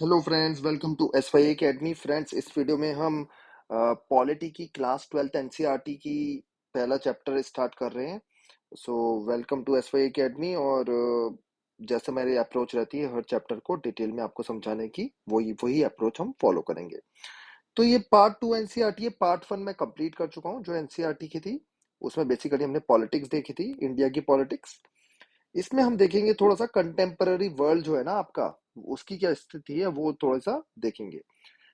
Hello friends, welcome to S Y academy. Friends, इस video में हम पॉलिटी की क्लास 12th एनसीईआरटी की पहला चैप्टर स्टार्ट कर रहे हैं। So welcome to S Y academy. और जैसे मेरी अप्रोच रहती है हर चैप्टर को डिटेल में आपको समझाने की, वही वही अप्रोच हम फॉलो करेंगे। तो ये पार्ट 2 एनसीईआरटी है। पार्ट 1 मैं कंप्लीट कर चुका हूँ जो एनसीईआरटी की थी। उसमें बेसिकली हमने पॉलिटिक्स देखी थी, इंडिया की पॉलिटिक्स। इसमें हम देखेंगे थोड़ा सा कंटेम्पररी वर्ल्ड जो है ना आपका, उसकी क्या स्थिति है वो थोड़ा सा देखेंगे।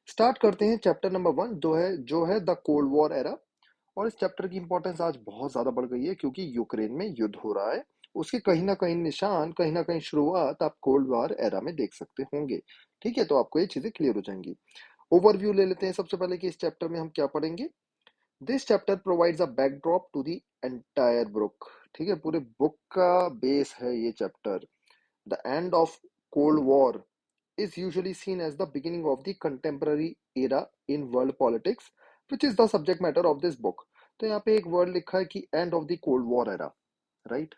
स्टार्ट करते हैं चैप्टर नंबर 1, जो है द कोल्ड वॉर एरा। और इस चैप्टर की इंपॉर्टेंस आज बहुत ज्यादा बढ़ गई है क्योंकि यूक्रेन में युद्ध हो रहा है। उसके कहीं ना कहीं निशान, कहीं ना कहीं शुरुआत आप कोल्ड वॉर एरा में देख सकते होंगे। ठीक है, तो आपको ये चीजें क्लियर हो जाएंगी। ओवरव्यू ले लेते हैं सबसे पहले कि इस चैप्टर में हम क्या पढ़ेंगे। This chapter provides a backdrop to the entire book. ठीक है, पूरे बुक का बेस है ये chapter. The end of cold war is usually seen as the beginning of the contemporary era in world politics, which is the subject matter of this book. तो यहाँ पे एक वर्ड लिखा है कि and of the cold war era. Right,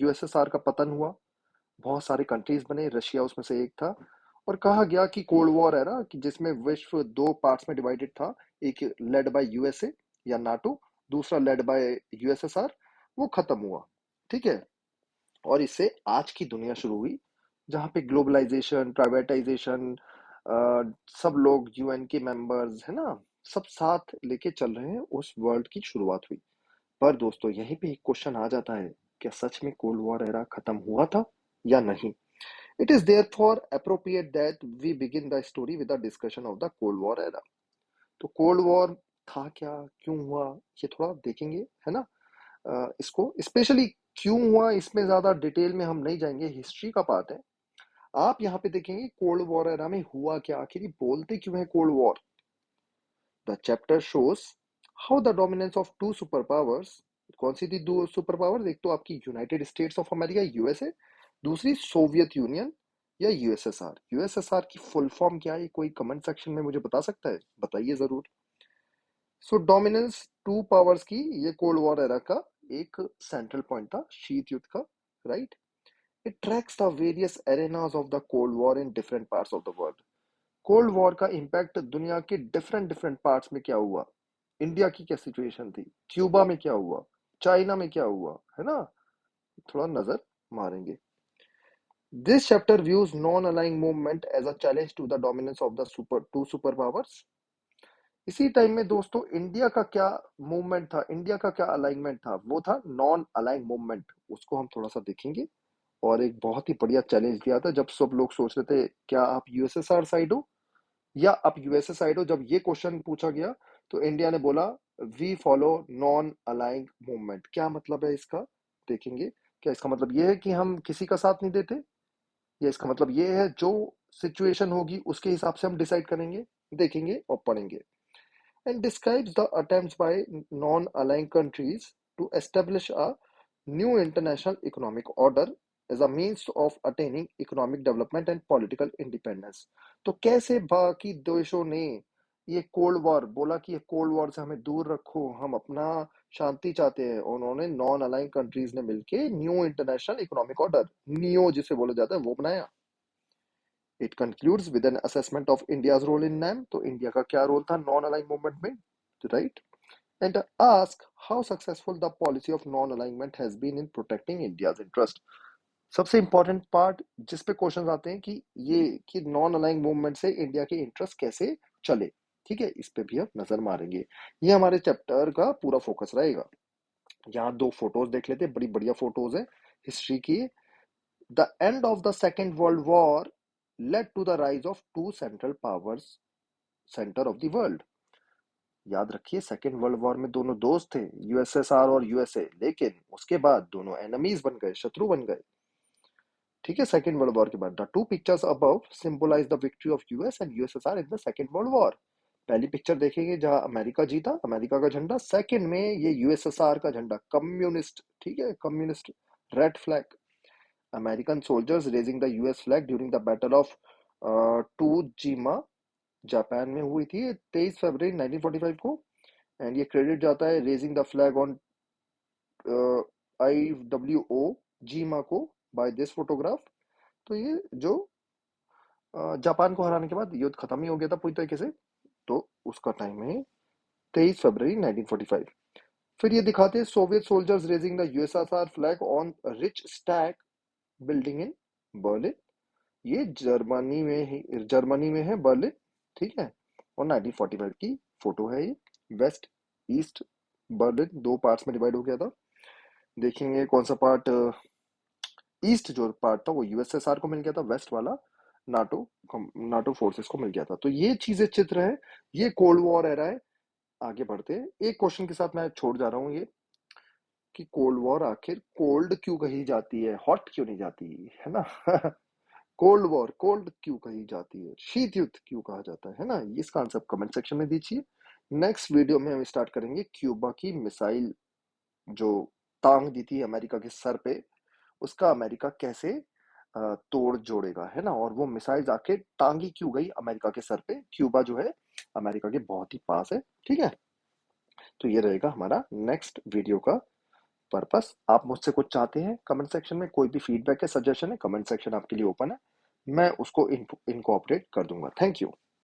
USSR का पतन हुआ, बहुत सारे कंट्रीज बने, रशिया उसमें से एक था। और कहा गया कि कोल्ड वॉर एरा कि जिसमें विश्व दो पार्ट्स में डिवाइडेड था, एक लेड बाय यूएसए या नाटो, दूसरा लेड बाय यूएसएसआर, वो खत्म हुआ। ठीक है, और इससे आज की दुनिया शुरू हुई जहाँ पे ग्लोबलाइजेशन, प्राइवेटाइजेशन, सब लोग यूएन के मेंबर्स है ना, सब साथ लेके चल रहे हैं, उस वर्ल्ड की शुरुआत हुई। पर दोस्तों यहीं पे एक क्वेश्चन आ जाता है, क्या सच में कोल्ड वॉर एरा खत्म हुआ था या नहीं। It is there for appropriate that we begin the story with the discussion of the cold war era. तो कोल्ड वॉर था क्या, क्यों हुआ, ये थोड़ा देखेंगे, है ना। इसको स्पेशली क्यों हुआ इसमें ज्यादा डिटेल में हम नहीं जाएंगे, हिस्ट्री का पार्ट है। आप यहाँ पे देखेंगे कोल्ड वॉर एरा में हुआ क्या, आखिर ये बोलते क्यों है cold war. The chapter shows how the dominance of two super powers. कौन सी थी दो सुपर पावर्स, एक तो आपकी United States of America USA, दूसरी सोवियत यूनियन या यूएसएसआर। यूएसएसआर की फुल फॉर्म क्या है, कोई कमेंट सेक्शन में मुझे बता सकता है, बताइए जरूर। सो डोमिनेंस टू पावर्स की, ये कोल्ड वॉर एरा का एक सेंट्रल पॉइंट था, शीत युद्ध का। Right, it tracks the various arenas of the cold war in different parts of the world. Cold war का इम्पैक्ट दुनिया के डिफरेंट डिफरेंट पार्ट्स में क्या हुआ, इंडिया की क्या सिचुएशन थी, क्यूबा में क्या हुआ, चाइना में क्या हुआ, है ना, थोड़ा नजर मारेंगे। This chapter views non aligning movement as a challenge to the dominance of the super powers. इसी टाइम में दोस्तों इंडिया का क्या मूवमेंट था, इंडिया का क्या अलाइनमेंट था, वो था नॉन अलाइन मूवमेंट। उसको हम थोड़ा सा देखेंगे। और एक बहुत ही बढ़िया चैलेंज दिया था जब सब लोग सोच रहे थे क्या आप यूएसएसआर साइड हो या आप यूएसए साइड हो। जब ये क्वेश्चन पूछा गया तो इंडिया ने बोला we follow non aligning movement. क्या मतलब है इसका, देखेंगे। क्या इसका मतलब ये है कि हम किसी का साथ नहीं देते, या इसका मतलब ये है जो सिचुएशन होगी उसके हिसाब से हम डिसाइड करेंगे, देखेंगे और पढ़ेंगे। And describes the attempts by non-aligned countries to establish a new international economic order as a means of attaining economic development and political independence। तो कैसे बाकी देशों ने ये कोल्ड वॉर बोला कि ये कोल्ड वॉर से हमें दूर रखो, हम अपना शांति चाहते हैं, उन्होंने नॉन अलाइन कंट्रीज ने मिलके new international economic order, neo जिसे बोला जाता है, वो बनाया। It concludes with an assessment of India's role in NAM. तो इंडिया का क्या रोल था नॉन अलाइन मूवमेंट में, राइट। And ask how successful the policy of non-alignment has been in protecting India's interest। सबसे इंपॉर्टेंट पार्ट जिस पे क्वेश्चन आते हैं कि ये कि नॉन अलाइंग मूवमेंट से इंडिया के इंटरेस्ट कैसे चले। ठीक है, इस पे भी हम नजर मारेंगे। ये हमारे चैप्टर का पूरा फोकस रहेगा। यहाँ दो फोटोज देख लेते हैं, बड़ी बढ़िया फोटोज है हिस्ट्री की। The end of the second world war led to the rise of two central powers centre of the world. याद रखिए सेकेंड वर्ल्ड वॉर में दोनों दोस्त थे, यूएसएसआर और यूएसए, लेकिन उसके बाद दोनों एनिमीज बन गए, शत्रु बन गए। ठीक है, सेकेंड वर्ल्ड वॉर के बाद the two pictures above symbolise the victory of US and USSR in the second world war. पहली पिक्चर देखेंगे जहां अमेरिका जीता, अमेरिका का झंडा, सेकंड में ये यूएसएसआर का झंडा, कम्युनिस्ट। ठीक है, communist red flag. American soldiers raising the US flag during the battle of Iwo Jima, Japan में हुई थी 23 फरवरी 1945 को। एंड ये क्रेडिट जाता है raising the flag on IWO जीमा को बाय दिस फोटोग्राफ। तो ये जो जापान को हराने के बाद युद्ध खत्म ही हो गया था पूरी तरीके से। तो उसका टाइम है 23 फरवरी 1945। फिर ये दिखाते हैं Soviet soldiers raising the USSR flag on rich Stag building in Berlin. ये जर्मनी में है बर्लिन, ठीक है। और 1945 की फोटो है ये। वेस्ट ईस्ट बर्लिन दो पार्ट्स में डिवाइड हो गया था। देखेंगे कौन सा पार्ट, ईस्ट जो पार्ट था वो यूएसएसआर को मिल गया था, वेस्ट वाला नाटो नाटो फोर्सेस को मिल गया था। तो ये चीजें चित्र है, ये कोल्ड वॉर एरा है। आगे बढ़ते हैं, एक क्वेश्चन के साथ मैं छोड़ जा रहा हूँ ये, कि कोल्ड वॉर आखिर कोल्ड क्यों कही जाती है, हॉट क्यों नहीं जाती, है ना। कोल्ड वॉर कोल्ड क्यों कही जाती है, शीत युद्ध क्यों कहा जाता है ना। इसका आंसर कमेंट सेक्शन में दीजिए। नेक्स्ट वीडियो में हम स्टार्ट करेंगे क्यूबा की मिसाइल जो टांग दी थी अमेरिका के सर पे, उसका अमेरिका कैसे तोड़ जोड़ेगा, है ना। और वो मिसाइल आके टांगी क्यों गई अमेरिका के सर पे, क्यूबा जो है अमेरिका के बहुत ही पास है, ठीक है। तो ये रहेगा हमारा नेक्स्ट वीडियो का पर्पस। आप मुझसे कुछ चाहते हैं कमेंट सेक्शन में, कोई भी फीडबैक है, सजेशन है, कमेंट सेक्शन आपके लिए ओपन है। मैं उसको इनकोऑपरेट कर दूंगा। Thank you.